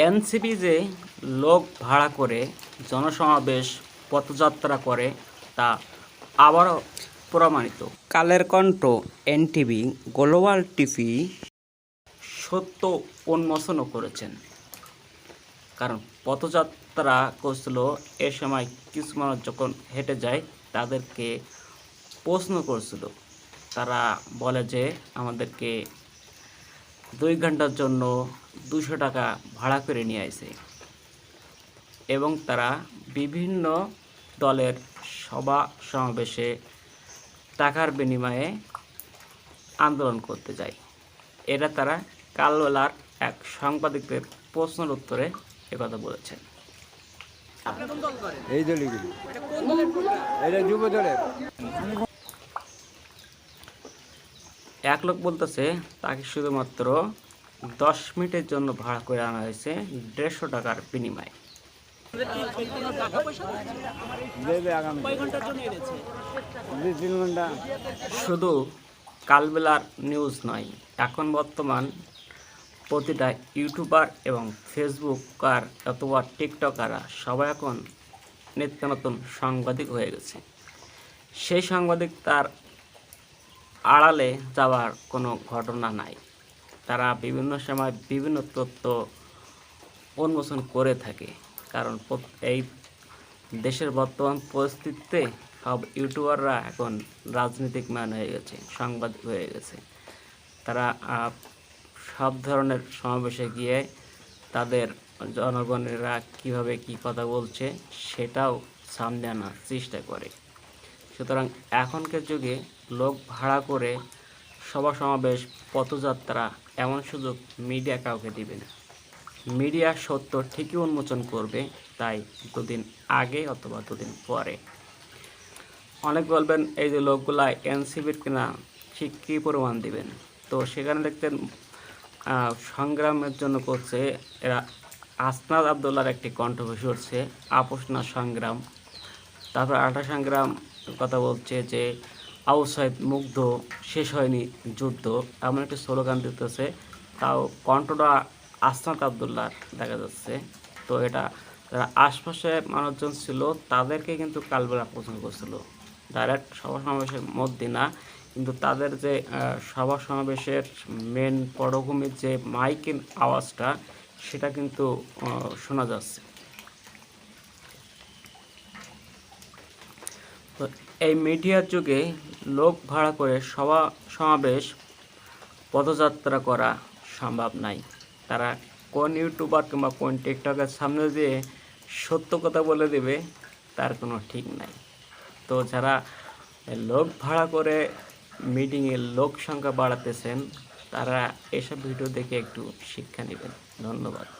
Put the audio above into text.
NCP যে লোক ভাড়া করে জনসমাবেশ পথযাত্রা করে তা আবারও প্রমাণিত। Kaler Kantho, NTV, global TV সত্য উন্মোচনও করেছেন। কারণ পথযাত্রা করছিল, এ সময় কিছু মানুষ যখন হেঁটে যায় তাদেরকে প্রশ্ন করছিল। তারা বলে যে আমাদেরকে 2 ঘন্টার জন্য 200 টাকা ভাড়া করে নিয়ে আসে এবং তারা বিভিন্ন দলের সভা সমাবেশে টাকার বিনিময়ে আন্দোলন করতে যায়। এটা তারা কালবেলার এক সাংবাদিকদের প্রশ্নের উত্তরে একথা বলেছেন। এই দলগুলো এটা যুব দলের এক লোক বলতেছে তাকে শুধুমাত্র 10 মিনিটের জন্য ভাড়া করে আনা হয়েছে 150 টাকার বিনিময়ে। দেবে আগামী 2-3 ঘন্টা। শুধু কালবেলার নিউজ নয়, এখন বর্তমান প্রতিটা ইউটিউবার এবং ফেসবুকার অথবা টিকটকাররা সবাই এখন নিত্য নতুন সাংবাদিক হয়ে গেছে। সেই সাংবাদিক তার আড়ালে যাওয়ার কোনো ঘটনা নাই। তারা বিভিন্ন সময় বিভিন্ন তথ্য উন্মোচন করে থাকে। কারণ এই দেশের বর্তমান পরিস্থিতিতে সব ইউটিউবাররা এখন রাজনৈতিক ম্যান হয়ে গেছে, সাংবাদিক হয়ে গেছে। তারা সব ধরনের সমাবেশে গিয়ে তাদের জনগণেরা কিভাবে কি কথা বলছে সেটাও সামনে আনার চেষ্টা করে। সুতরাং এখনকার যুগে লোক ভাড়া করে সভা সমাবেশ পথযাত্রা এমন সুযোগ মিডিয়া কাউকে দিবে না। মিডিয়া সত্য ঠিকই উন্মোচন করবে, তাই 2 দিন আগে অথবা 2 দিন পরে। অনেক বলবেন এই যে লোকগুলা এনসিপির কিনা, ঠিক কী প্রমাণ দিবেন? তো সেখানে দেখতেন সংগ্রামের জন্য করছে এরা। আসনাদ আবদুল্লাহর একটি কণ্ঠঘোষ হচ্ছে আপোষ না সংগ্রাম। তারপর আটা সংগ্রাম কথা বলছে যে আউসাইদ মুগ্ধ, শেষ হয়নি যুদ্ধ, এমন একটি স্লোগান দিতেছে। তাও কণ্ঠটা আসনাদ আবদুল্লাহর দেখা যাচ্ছে। তো এটা যারা আশপাশে মানুষজন ছিল তাদেরকে কিন্তু কালবেলা পছন্দ করছিল, ডাইরেক্ট সভা সমাবেশের মধ্যে না। কিন্তু তাদের যে সভা সমাবেশের মেন পটভূমির যে মাইকের আওয়াজটা সেটা কিন্তু শোনা যাচ্ছে। তো এই মিডিয়ার যুগে লোক ভাড়া করে সভা সমাবেশ পদযাত্রা করা সম্ভব নাই। তারা কোন ইউটিউবার কিংবা কোন টিকটকের সামনে দিয়ে সত্য কথা বলে দেবে তার কোনো ঠিক নাই। তো যারা লোক ভাড়া করে মিটিংয়ে লোক সংখ্যা বাড়াতেছেন তারা এসব ভিডিও দেখে একটু শিক্ষা নেবেন। ধন্যবাদ।